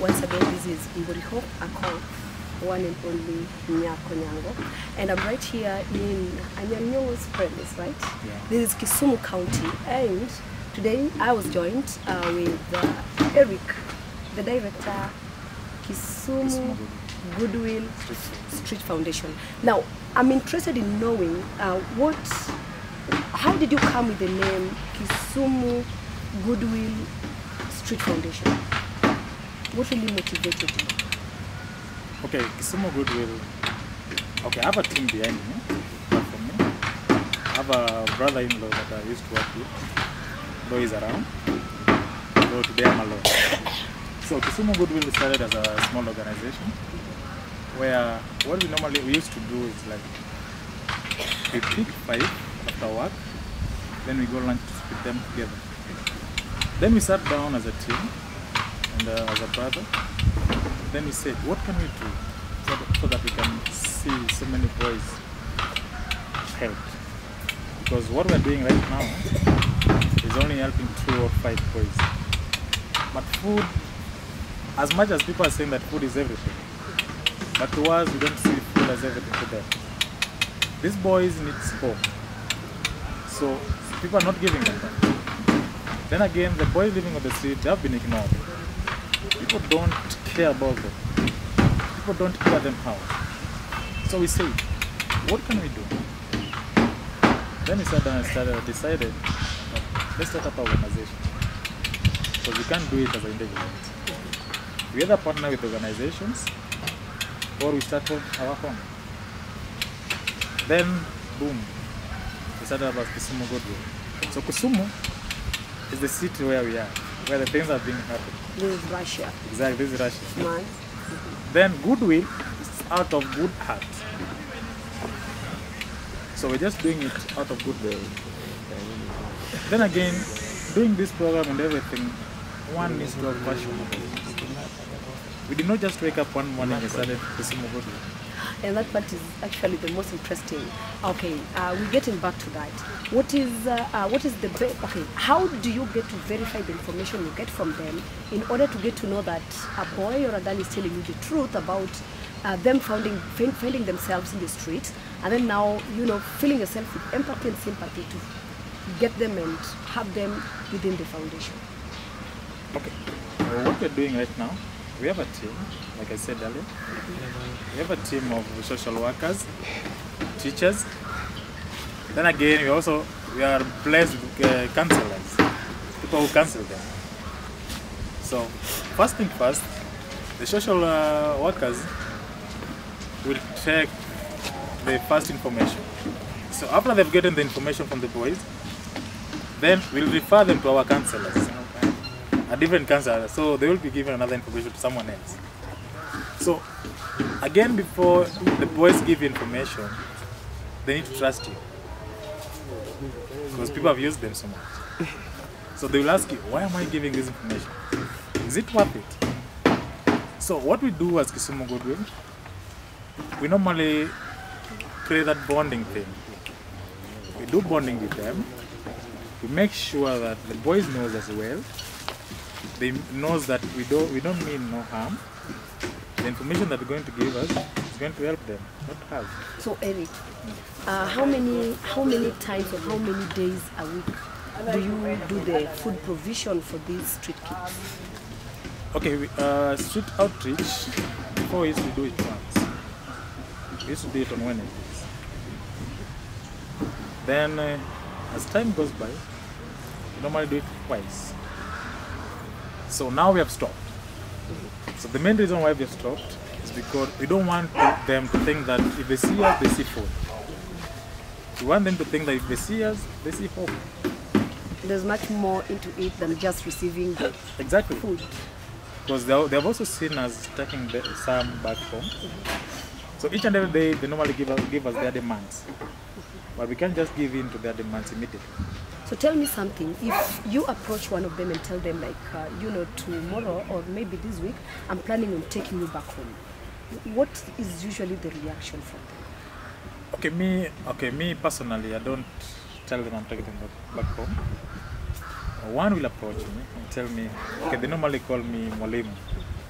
once again, this is Mburiho Ako, one and only Nyakonyango. And I'm right here in Anyanyongo's premise, right? Yeah. This is Kisumu County. And today I was joined with Eric, the director, Kisumu Goodwill Street Foundation. Now, I'm interested in knowing how did you come with the name Kisumu Goodwill Street Foundation? What really motivated you? Okay, Kisumu Goodwill. Okay, I have a team behind me, not for me. I have a brother-in-law that I used to work with, though he's around. So today I'm alone. So Kisumu Goodwill started as a small organization where what we used to do is like we pick 5 after work, then we go lunch to split them together. Then we sat down as a team and as a brother. Then we said, what can we do so that we can see so many boys helped? Because what we're doing right now is only helping 2 or 5 boys. But food, as much as people are saying that food is everything, but to us we don't see food as everything to them. These boys need hope. So people are not giving them that. Then again, the boys living on the street, they have been ignored. People don't care about them. People don't care them how. So we say, what can we do? Then we sat down and decided, let's set up an organization. Because we can't do it as individuals. We either partner with organizations or we start our own. Then, boom, we started about Kisumu Goodwill. So Kisumu is the city where we are, where the things are being happened. This is Russia. Exactly, this is Russia. Nice. Then Goodwill is out of good heart. So we're just doing it out of goodwill. Then again, doing this program and everything, one needs to have passion. We did not just wake up one morning and started Kisumu Goodwill. And that part is actually the most interesting. Okay, we're getting back to that. What is the okay? How do you get to verify the information you get from them in order to get to know that a boy or a girl is telling you the truth about them finding themselves in the street, and then now filling yourself with empathy and sympathy to get them and have them within the foundation? Okay, what we're doing right now, we have a team, like I said earlier. We have a team of social workers, teachers. Then again, we are blessed with counselors, people who counsel them. So, first thing first, the social workers will check the first information. So after they've gotten the information from the boys, then we'll refer them to our counselors, a different counselor. So they will be given another information to someone else. So again, before the boys give information, they need to trust you, because people have used them so much. So they will ask you, why am I giving this information? Is it worth it? So what we do as Kisumu Goodwill, we normally create that bonding thing. We do bonding with them. We make sure that the boys knows as well. They knows that we don't mean no harm. The information that we're going to give us is going to help them, not harm. So Eric, how many times or how many days a week do you do the food provision for these street kids? Okay, street outreach, before we used to do it once. We used to do it on Wednesdays. Then, as time goes by, we normally do it twice. So now we have stopped. So the main reason why we have stopped is because we don't want them to think that if they see us, they see food. We want them to think that if they see us, they see hope. There's much more into it than just receiving exactly food. Because they have also seen us taking some back home. So each and every day they normally give us their demands. But we can't just give in to their demands immediately. So tell me something, if you approach one of them and tell them like, tomorrow or maybe this week, I'm planning on taking you back home, what is usually the reaction from them? Okay, me personally, I don't tell them I'm taking them back home. One will approach me and tell me, okay, they normally call me Mwalimu.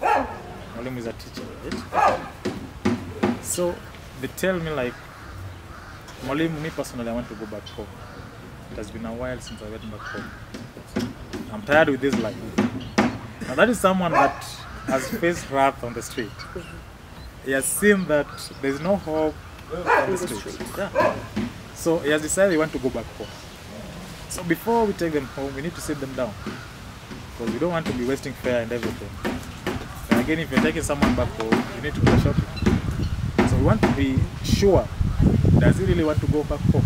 Mwalimu is a teacher, right? So they tell me like, Mwalimu, me personally, I want to go back home. It has been a while since I went back home. I'm tired with this life. Now that is someone that has faced wrath on the street. He has seen that there's no hope on the street. Yeah. So he has decided he wants to go back home. So before we take them home, we need to sit them down. Because we don't want to be wasting fare and everything. And again, if you're taking someone back home, you need to go shopping. So we want to be sure, does he really want to go back home?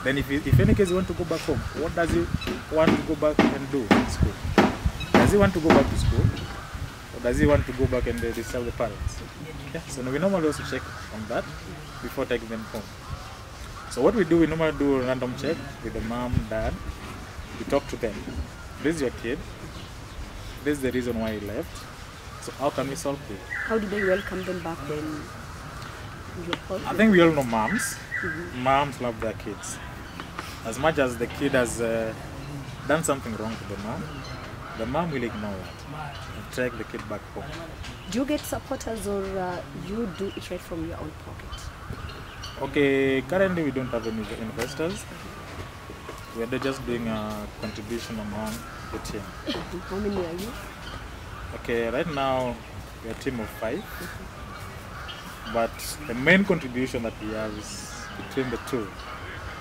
Then if any case he wants to go back home, what does he want to go back and do in school? Does he want to go back to school? Or does he want to go back and disturb the parents? Yeah, so we normally also check on that before taking them home. So what we do, we normally do a random check with the mom, dad. We talk to them. This is your kid. This is the reason why he left. So how can we solve it? How do they welcome them back then? I think we all know moms. Moms love their kids. As much as the kid has done something wrong to the mom will ignore that and take the kid back home. Do you get supporters or you do it right from your own pocket? Okay, currently we don't have any investors. We are just doing a contribution among the team. How many are you? Okay, right now we are a team of 5. But the main contribution that we have is between the two.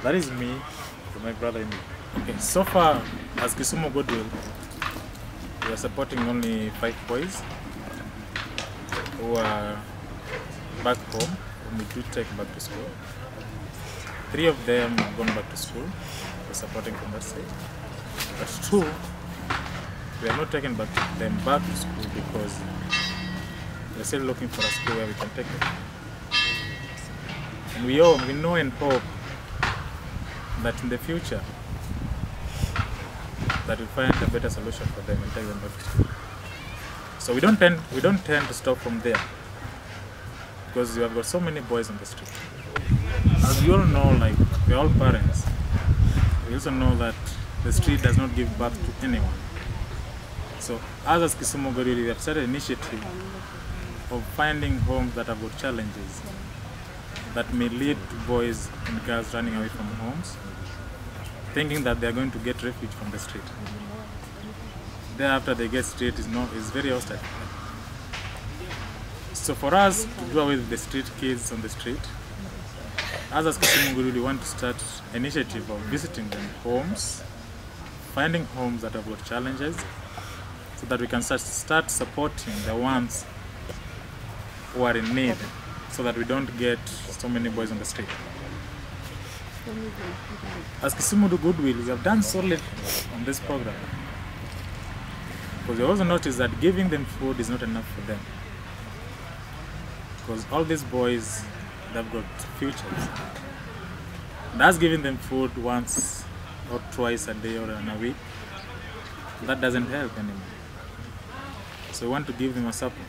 That is me and my brother-in-law. Okay, so far as Kisumu Goodwill, we are supporting only 5 boys who are back home when we do take back to school. 3 of them have gone back to school. We're supporting from that side. But 2, we are not taking them back to school because we're still looking for a school where we can take them. And we know and hope that in the future that we'll find a better solution for them and take them back to school. So we don't tend to stop from there because we have got so many boys on the street. As we all know, like we're all parents, we also know that the street does not give birth to anyone. So as Kisumu Goodwill, we have started an initiative of finding homes that have got challenges that may lead to boys and girls running away from homes, thinking that they are going to get refuge from the street. Thereafter they get street is very hostile. So for us to do away with the street kids on the street, as Kisumu Goodwill, we want to start an initiative of visiting them homes, finding homes that have got challenges, so that we can start supporting the ones who are in need, so that we don't get so many boys on the street. As Kisumu Goodwill, we have done solid on this program, because we also noticed that giving them food is not enough for them, because all these boys, they've got futures. And us giving them food once or twice a day or in a week, that doesn't help anymore. So we want to give them a support.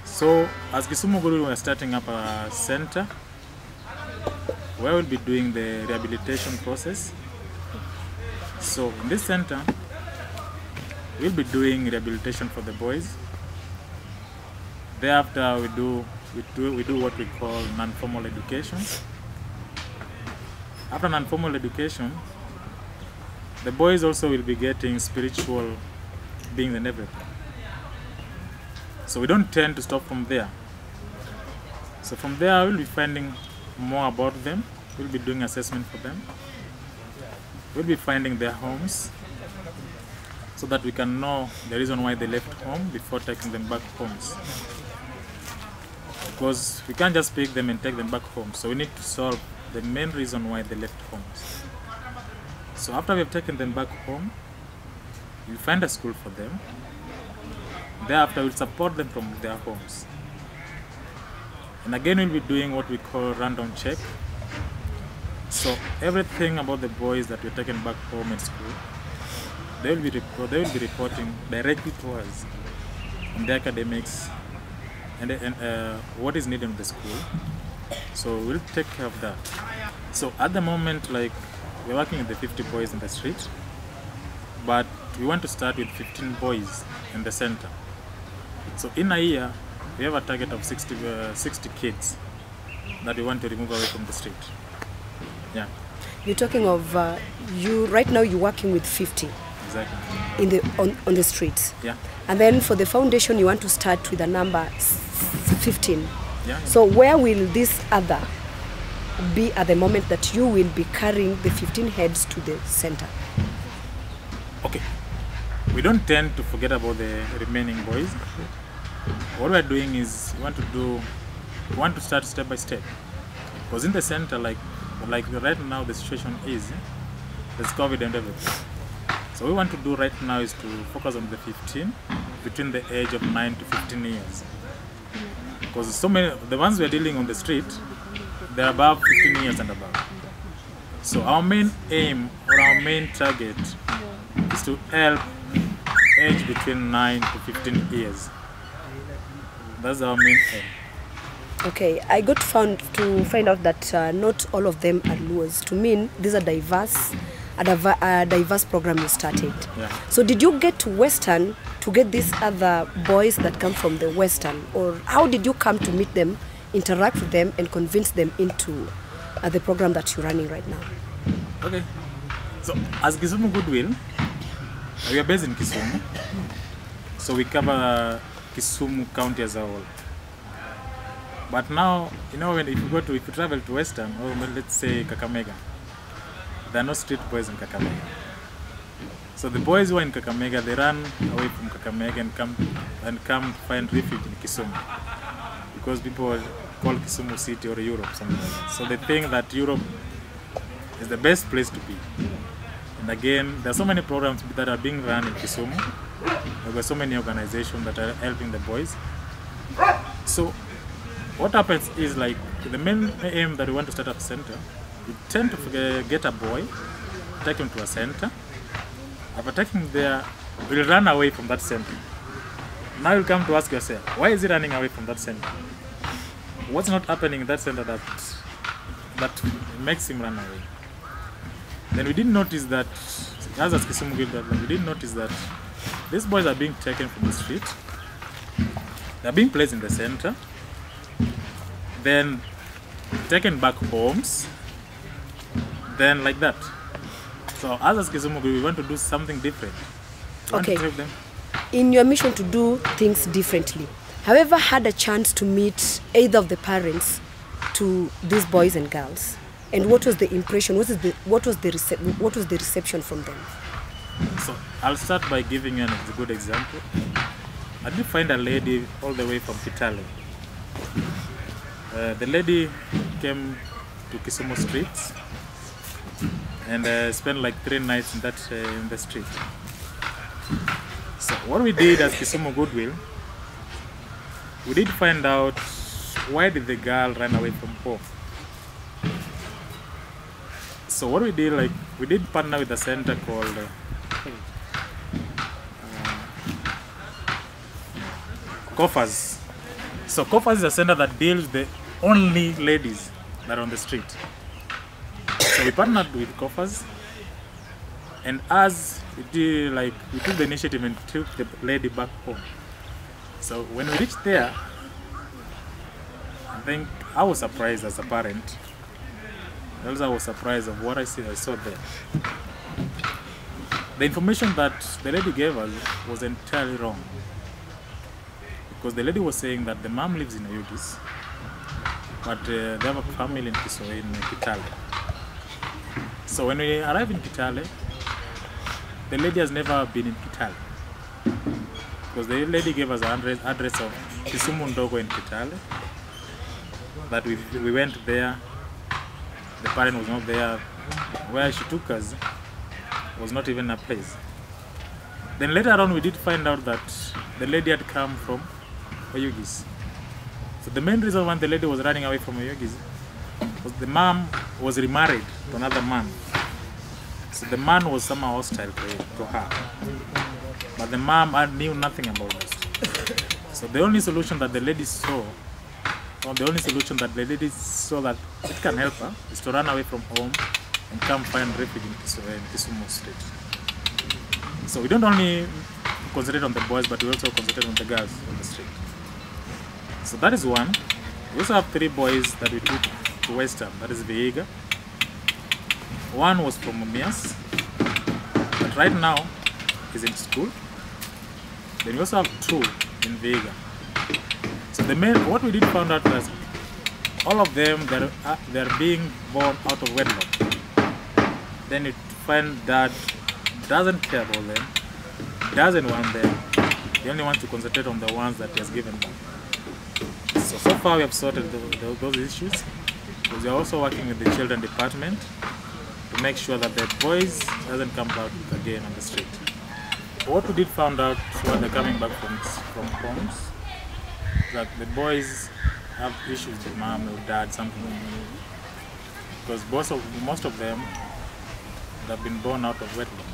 So as Kisumu Goodwill, we are starting up a center where we'll be doing the rehabilitation process. So in this center, we'll be doing rehabilitation for the boys. Thereafter, we do what we call non-formal education. After non-formal education, the boys also will be getting spiritual beings and everything. So we don't tend to stop from there. So from there, we'll be finding more about them. We'll be doing assessment for them. We'll be finding their homes so that we can know the reason why they left home before taking them back homes. Because we can't just pick them and take them back home. So we need to solve the main reason why they left homes. So after we've taken them back home, we'll find a school for them. Thereafter, we'll support them from their homes. And again, we'll be doing what we call random check. So everything about the boys that we're taking back home at school, they will be reporting directly to us on their academics and what is needed in the school. So we'll take care of that. So at the moment, like we're working with the 50 boys in the street. but we want to start with 15 boys in the center. So in a year, we have a target of 60 kids that we want to remove away from the street. Yeah. You're talking of you right now. You're working with 50 Exactly. in on the streets. Yeah. And then for the foundation, you want to start with a number 15. Yeah. So where will this other be at the moment that you will be carrying the 15 heads to the center? Okay. We don't tend to forget about the remaining boys. What we're doing is we want to start step by step. Because in the center, like right now the situation is, there's COVID and everything. So what we want to do right now is to focus on the 15 between the age of 9 to 15 years. Because so many, the ones we're dealing on the street, they're above 15 years and above. So our main aim or our main target is to help age between 9 to 15 years. That's our main aim. Okay, I got to find out that not all of them are Luos. To mean these are a diverse program you started. Yeah. So did you get to Western to get these other boys that come from the Western, or how did you come to meet them, interact with them, and convince them into the program that you're running right now? Okay. So as Kisumu Goodwill, we are based in Kisumu. So we cover Kisumu County as a whole. But now, you know, if you travel to Western, or let's say Kakamega, there are no street boys in Kakamega. So the boys who are in Kakamega, they run away from Kakamega and come to find refuge in Kisumu, because people call Kisumu City or Europe, something like that. So they think that Europe is the best place to be. And again, there are so many programs that are being run in Kisumu. There are so many organizations that are helping the boys. So what happens is, like, the main aim that we want to start at the center, we tend to get a boy, take him to a center. After taking him there, we'll run away from that center. Now you'll come to ask yourself, why is he running away from that center? What's not happening in that center that makes him run away? Then we didn't notice that, as Kisumu Goodwill, we didn't notice that these boys are being taken from the street. They're being placed in the center, then taken back homes, then like that. So as Kisumu, we want to do something different. We want to help them. In your mission to do things differently, have you ever had a chance to meet either of the parents to these boys and girls? And what was the impression? What was the reception from them? So I'll start by giving you a good example. I did find a lady all the way from Kitale. The lady came to Kisumu streets and spent like 3 nights in the street. So what we did as Kisumu Goodwill, we did find out why did the girl run away from home. So what we did, like, we did partner with a center called Coffers. So Coffers is a center that deals the only ladies that are on the street. So we partnered with Coffers, and as we did, like, we took the initiative and took the lady back home. So when we reached there, I think I was surprised as a parent. Also, I was surprised of what I saw there. The information that the lady gave us was entirely wrong. Because the lady was saying that the mom lives in Ayugis, but they have a family in Kitale. So when we arrived in Kitale, the lady has never been in Kitale. Because the lady gave us an address of Kisumu Ndogo in Kitale, that we went there. The parent was not there. Where she took us was not even a place. Then later on, we did find out that the lady had come from Oyugis. So the main reason why the lady was running away from Oyugis was the mom was remarried to another man. So the man was somehow hostile to her. But the mom knew nothing about this. So the only solution that the lady saw, that it can help her, is to run away from home and come find refuge in Kisumu Street. So we don't only concentrate on the boys, but we also concentrate on the girls on the street. So that is one. We also have 3 boys that we took to Western, that is Vihiga. One was from Mumias, but right now he's in school. Then we also have 2 in Vihiga. So what we did find out was all of them they're being born out of wedlock. Then you find that doesn't care about them, doesn't want them. He only wants to concentrate on the ones that he has given them. So far we have sorted those issues, because we are also working with the children department to make sure that the boys doesn't come out again on the street. What we did find out when they're coming back from homes, that the boys have issues with mom or dad, something like that. Because most of them have been born out of wedlock.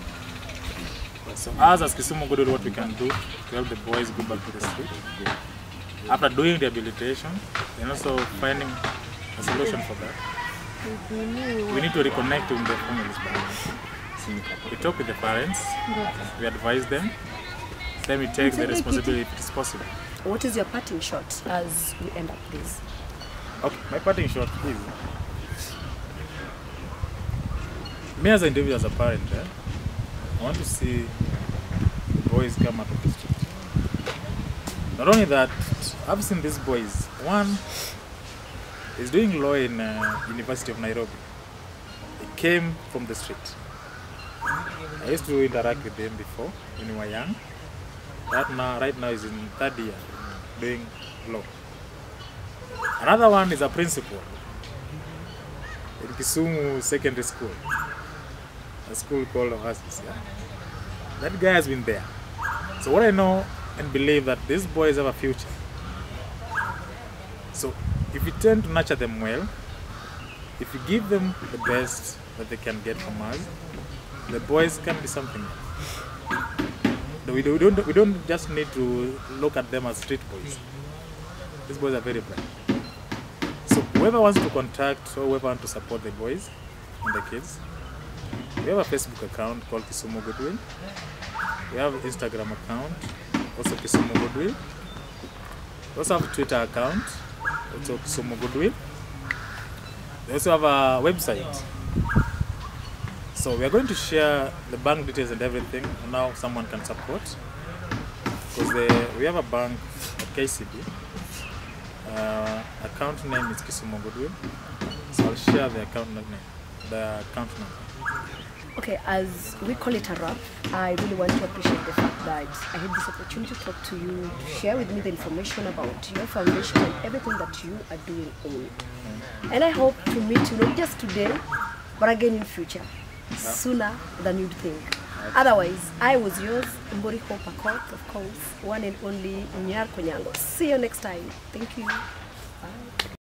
So us as Kisumu Goodwill, what we can do to help the boys go back to the street, after doing rehabilitation and also finding a solution for that, we need to reconnect with the families back. We talk with the parents, we advise them, then we take the responsibility if it is possible. What is your parting shot as we end up this? Okay, my parting shot is, me as an individual, as a parent, I want to see the boys come out of the street. Not only that, I've seen these boys. One is doing law in University of Nairobi. He came from the street. I used to interact with him before when we were young. Right now he's in 3rd year doing law. Another one is a principal in Kisumu Secondary School, a school called Oasis. Yeah? That guy has been there. So what I know and believe that these boys have a future. So if you tend to nurture them well, if you give them the best that they can get from us, the boys can be something. We don't just need to look at them as street boys. These boys are very bright. So whoever wants to contact or whoever wants to support the boys and the kids, we have a Facebook account called Kisumu Goodwill. We have an Instagram account, also Kisumu Goodwill. We also have a Twitter account, also Kisumu Goodwill. We also have a website. So we are going to share the bank details and everything, and now someone can support. Because we have a bank at KCB. Account name is Kisumu Goodwill. So I'll share the account number. Okay, as we call it a wrap, I really want to appreciate the fact that I had this opportunity to talk to you, to share with me the information about your foundation and everything that you are doing in. And I hope to meet you not just today, but again in future, sooner than you'd think. Otherwise, I was yours, Mbori Hope Akot, of course, one and only Nyar Konyango. See you next time. Thank you. Bye.